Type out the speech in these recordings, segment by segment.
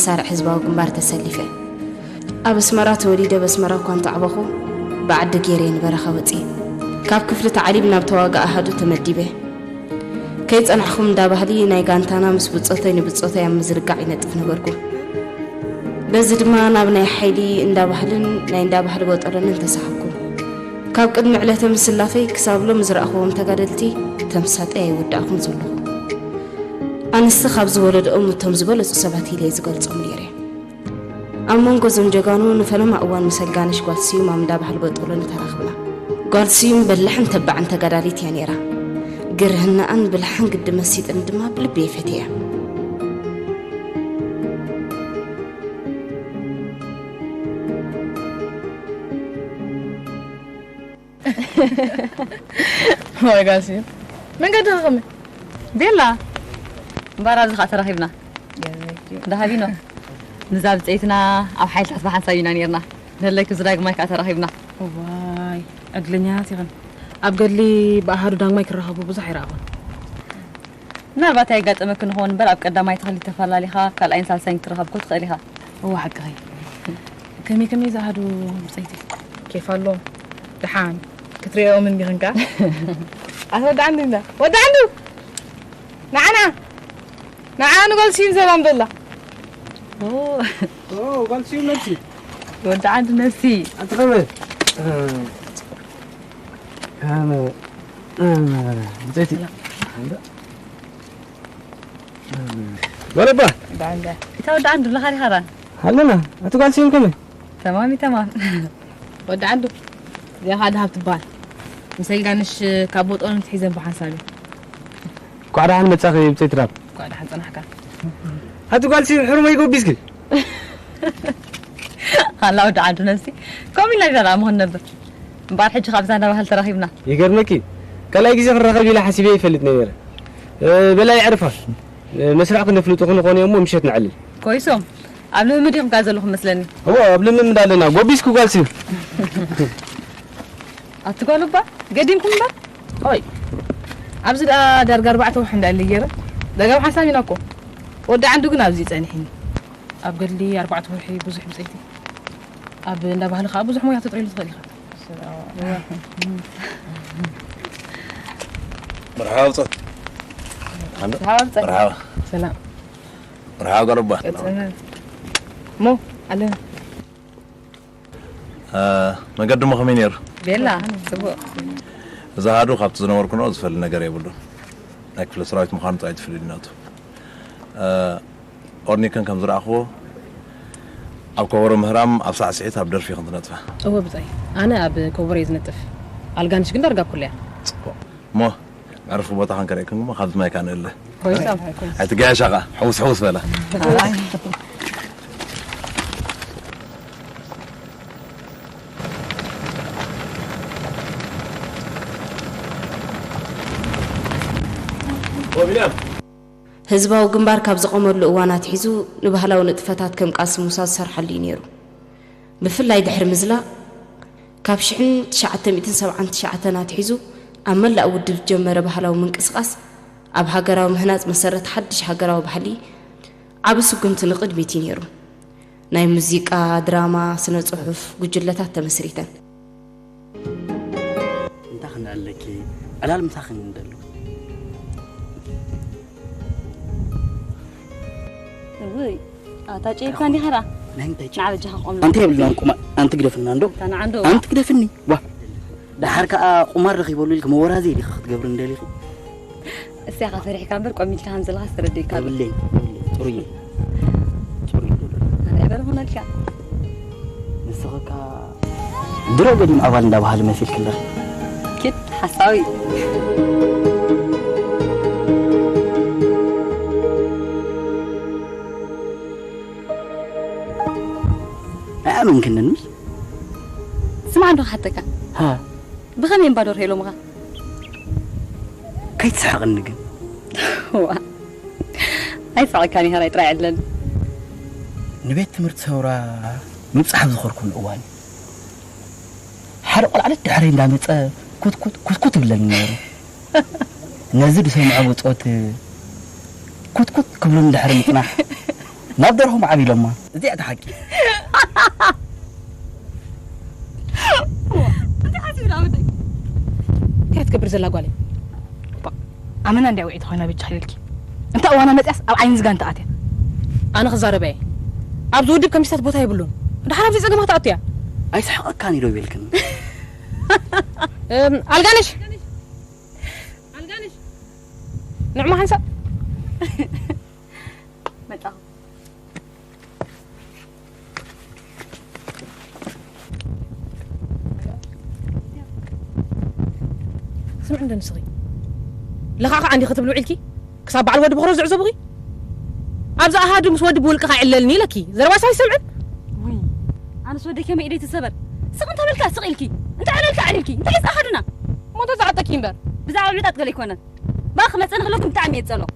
مسارع حزباو جنبار تسلفه أبس مرات وليدة بس مرة كنت عبخو بعد جيرين برخوتي كاب كفل تعليمنا بتواقع أحد تمدي كيت أنا حكم دابهلي نايجانتانا مسبوطتين بتصوتي عم زرقع ينتف نبركو بزد ما أنا بني حيلي إن دابهلن ناين دابهل بوتقرن انتسحبكو كاب قد معلته مسلافي كسابلو مزرع أخوهم تقادلتي تمسات أي وداكم زلو أنا استخاب زولد تمزبل سبعتي لي زقلت عمري أمون قزم جانو نفلم أول مسجانش قالسيو ما مدابح البطولة تراخبنا قالسيو باللحن تبع أنت قداليت يعني را قرهن أن باللحن قد مسيت عندما بلبي فتية هو قاسيو من قد رقمي بيلا مباراة خاطر رهيبنا ذهبينا نزال بتاعتنا أو حيل حسب حسابنا نيرنا هلك زراق مايك أتى رهيبنا واي أقلنياتي غن أبقى لي بأهارو دang مايك رهابو بزحي راغن نربط هاي قد أمكن هون بل أبقى دام مايك خلي تفعل لها كالأين سالسين ترهب كل خليها هو حق غي كمي زهدو بسيتي كيف الله دحان كتريا من بيغنكا ود عندنا ود عنده نعانا قال سين سلام بالله اوه قال سين نفسي ود عنده نفسي انت كمان انا زيتي ولا با عنده ود عنده لا خير هذا هلنا انت قال سين كمان تمام ود عنده يا هذا هبتبال مسيغانش كابوت اون تحيزن بحسابي قاعد عن متصاخي بتتراب قاعد حصل حكا هاتو قال سين حرمه يقول بيسكي هلا ود عنده نفسي كم لا جرى مهن نبر مبارح حج خبزنا بهل تراهيبنا يقرنكي كلا يجي خرج بلا حسيبيه يفلتني غير بلا يعرفها مسرع كنا فلوتو كنا قوني امو مشيت نعلل كويسهم قبل ما مديهم قازلهم مثلني هو قبل ما مدالنا غوبيسكو قال سين أتقولوا با قديمكم با هاي أبزد درجة 4 وحنا اللي جرى دقوا حسامي ناكو ودا عنده جنا أبزيد أنا حين أبقى لي 4 وحي بزح بزيتي أب نبه لخا بزح مو يعطي طريق صغيرة مرحبا مرحبا سلام مرحبا قربة مو علينا ما قدموا خمينير بيلا سبوا زهادو خبط زنور كنا أزفل النجار يبلو هيك في السرايت مخان تعيد في الدنياتو أرني كان كم زرع أخوه أب كور مهرام أب ساعة ساعتها بدر في خنط نتفه هو بزاي أنا أب كوبر يزنتف ألقانش كندر قاب كلها ما عرفوا بطاقن كريكم ما خذت ما كان إلا كويس هتجاه شقة حوس بلا هزباو جنبار كابز قمر لقوانات حيزو نبهلاو نطفتات كم قاسم موساد سرح اللي نيرو بفلاي دحر مزلا كابشحن تشعتم 7 نات حيزو أمل لا أود بجمر بهلاو من قسقاس أب هاجراو مهنات مسرت حدش هاجراو بحلي عبسو كنت نقد بيتي نيرو ناي موسيقى دراما سنة صحف وجلتات تمسريتن انت خنا لك علال مساخن ندلو وي تاجي كان دي خرا نانتاجي نعرف جها قوم انت يبلون انت قدفنا عنده انا عنده انت قدفني وا دحر كا قمر رخي بقول لك مورا زي لك تقبر ندلي الساعه فرح كان برق قومي كان زلها سردي كان بالله طري يبل هنا لك نسخك درو قديم أول ندا بحال مثل كله كت حساوي ممكن نمس سمع عنده حتى كان ها بخمين بادور هيلو مغا كيف تسحق النجم هو هاي ساعة كان هراي طلع عدلن نبيت تمرت ثورة مصحف ذخر كل أوان حرق على الدحرين دامت كت بلن نزل سمع بصوت كت كبلون الدحر مطنح نبدرهم عبيلهم ما زي أتحكي أنت حاسب العودة كيف تكبر زلا قالي أمنا عندي وعيد خوينا بيتشحللكي أنت أوانا متأس أو عين زجان تأتي أنا خزارة بيه أبدو ودي بكم يستات بوتها يبلون ده حرام في زجاج ما تأتيها أي صح كان يروي بالكن الجانش نعم هنسا متأه سمع عندنا صغي لقاق عندي خطب لوعلكي كساب على الود بخرج عزبغي أبزا هادو مسود بولك عللني لكي زربا ساي سمع وي أنا سودي كم إيدي السبب سقنت هبلك سقيلكي أنت عللك عليكي أنت ليس أحدنا ما تزعتك ينبر بزعل ولد أتقلي كونن ما خمس أنا غلوكم تعمي يتصلوا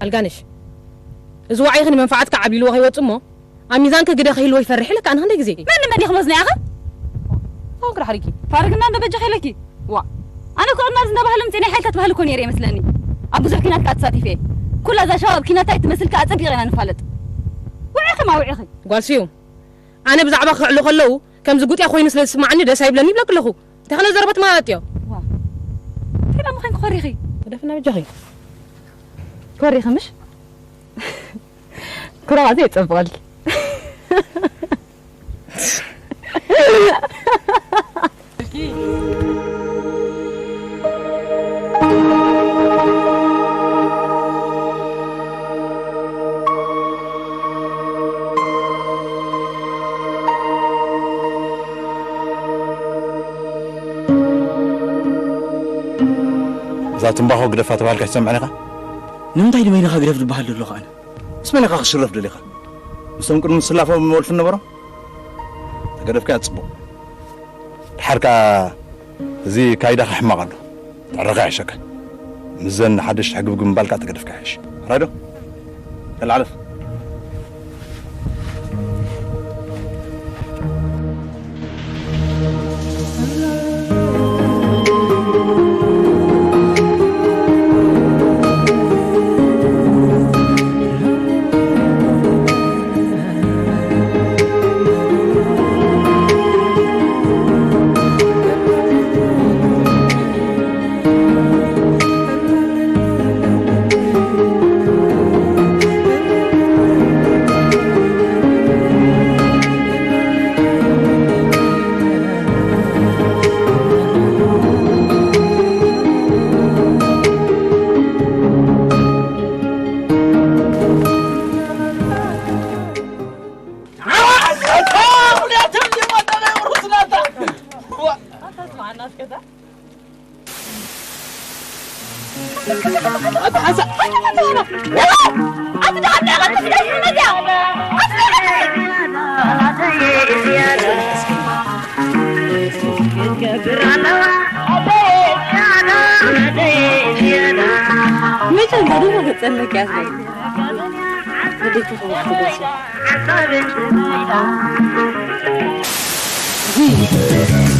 الجانش إذا وعيغني منفعتك عبيلو وهي وتمه ميزانك قد خيلو يفرح لك أنا هندك زي من يخلصني يا أخي أقرأ حريكي فارقنا أنا بجي خيلكي وا أنا كل الناس نبهلم تاني حيلت تبهل كون يري مثلني أبو زح كينات كاتساتي فيه كل هذا شباب كينات تمثل كاتساتي غير أنا نفلت وعيخي ما وعيخي قال سيوم أنا بزعبا خلو خلو كم زقوت يا أخوي مثل تسمعني ده سايب لني بلا كله تخلي زربت مالتيو وا كلا مخين خوريخي دفنا بجخي خوريخي مش كرة عزيز تبغالك ذات مباخو قدفات بالك تسمع عليها نمتى يدي مينها قريب البحر اللغة أنا اسمعني خاخ شرف دليخا مسلم كل مسلافه مول في النبره تقدف كات صبو الحركه زي كايده حماقلو تعرقع شك مزن حدش حقب بالك تقدف كاش رادو العلف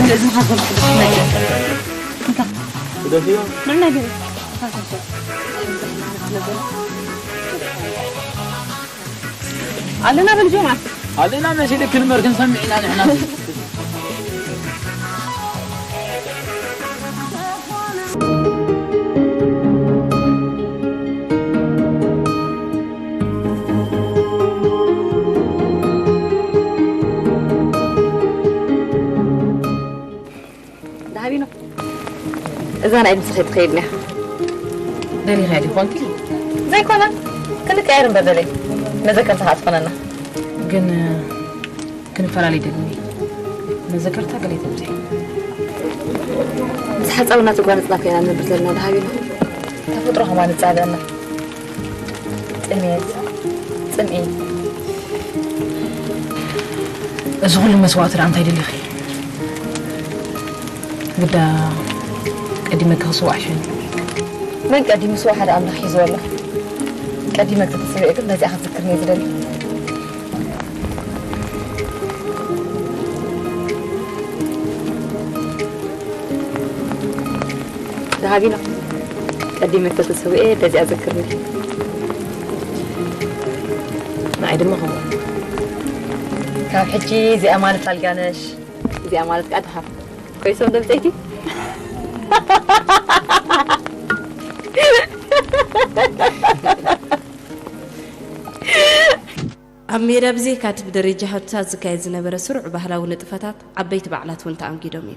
لازم حصل علينا بالجمعة علينا ماشي لك المركن سمعنا نحن ذهبينا إذا أنا أمسخ تخيلنا داني غادي خونتي زي كنا كنت عارم بدلي ماذا كنت هاتفننا كن فرالي دني ما ذكرتها قليت بزي بس حتى أولنا تقوى نتلاقينا نبرزلنا ذهبينا تفضروها ما نتساعدنا تسمعي أزغل المسوات رأنت هيدي اللي خي بدا قديمك خصو عشان من قديم سوى حدا أمنا حيزو والله قديمك تتسوي إكل لازي أخذ ذكرني زدلي ذهبينا قديمك تتسوي إيه لازي أذكرني عيد ما هو كان حكي زي أمانة الجانش زي أمانة قدها كويس ولا بتأتي أميرة بزي كاتب درجة حتى زكاة زنبرة سرع بهلا ونطفتات عبيت بعلات وانت عم قدومين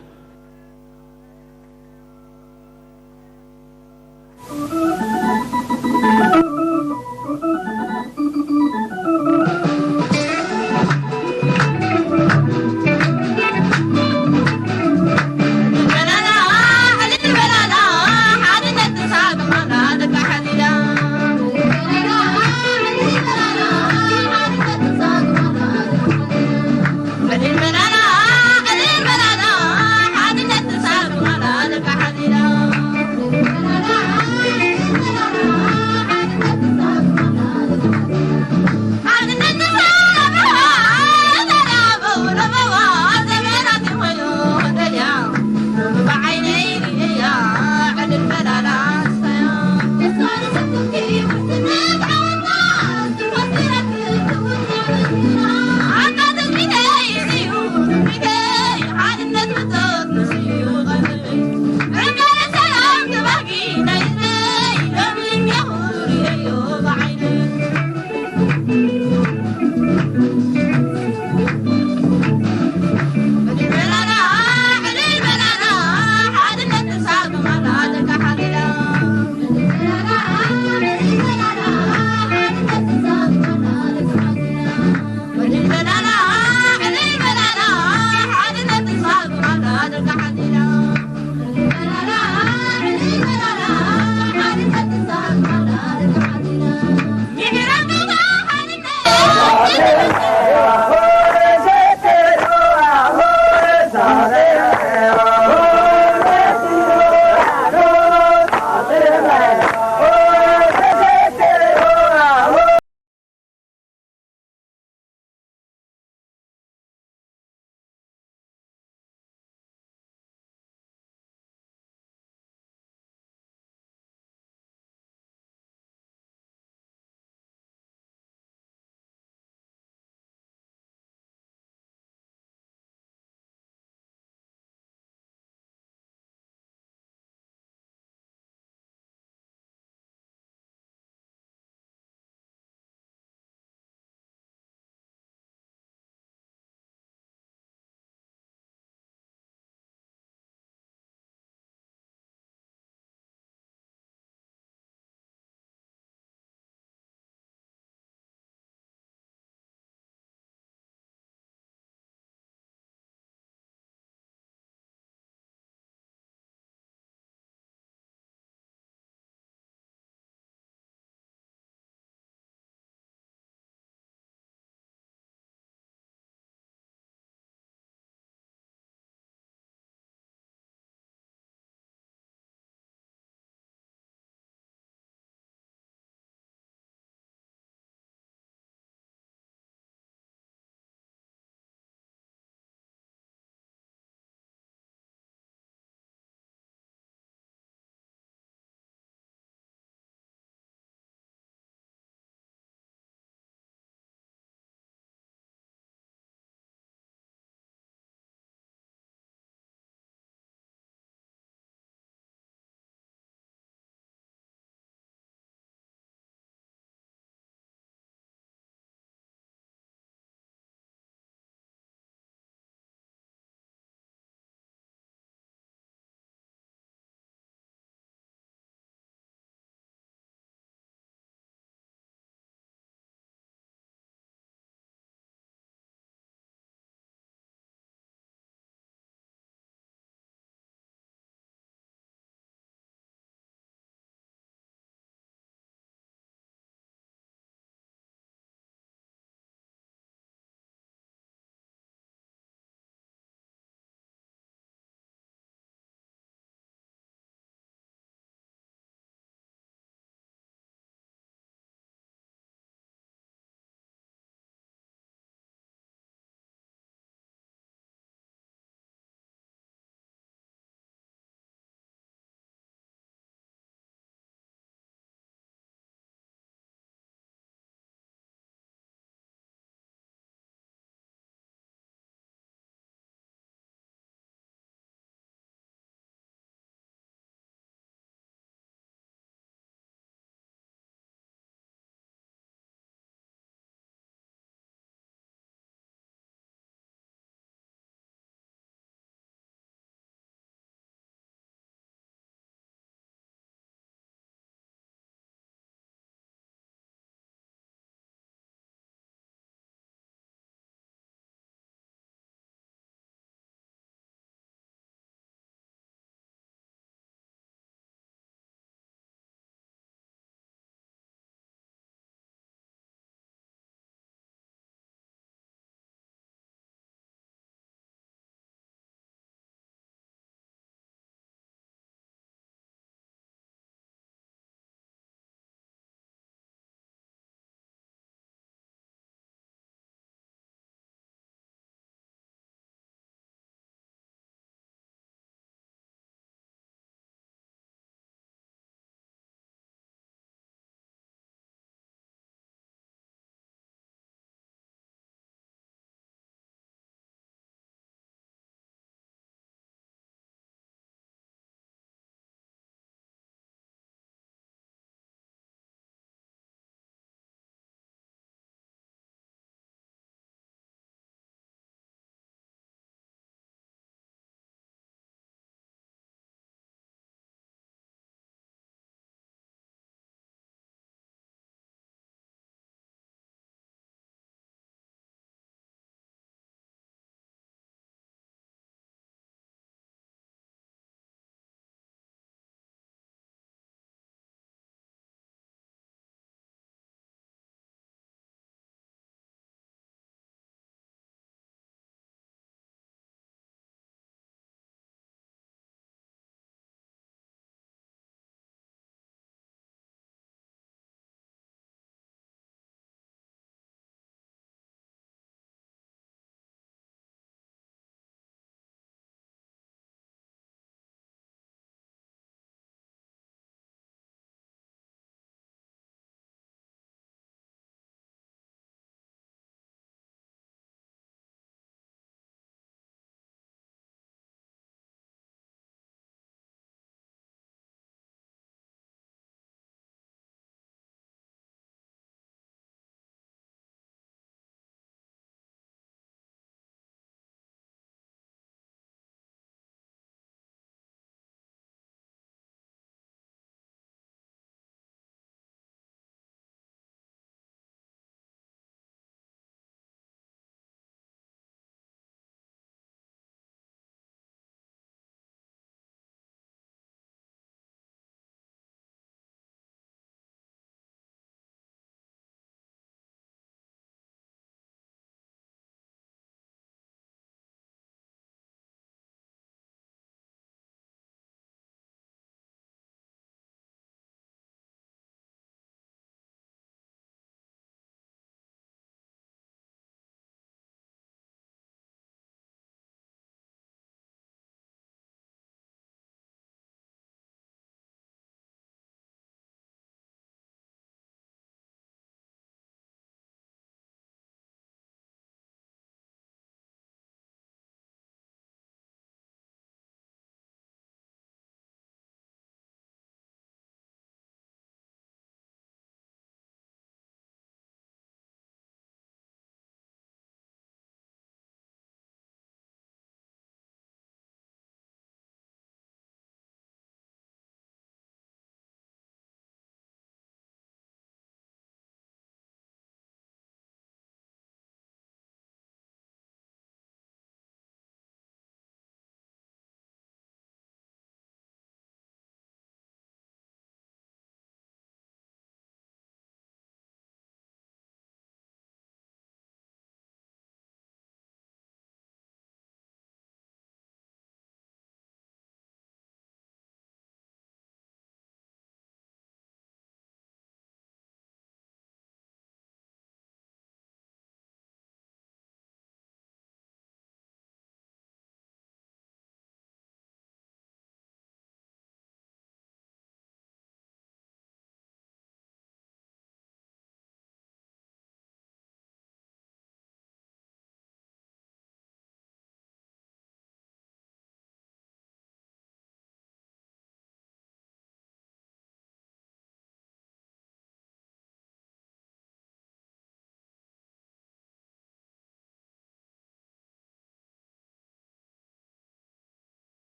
من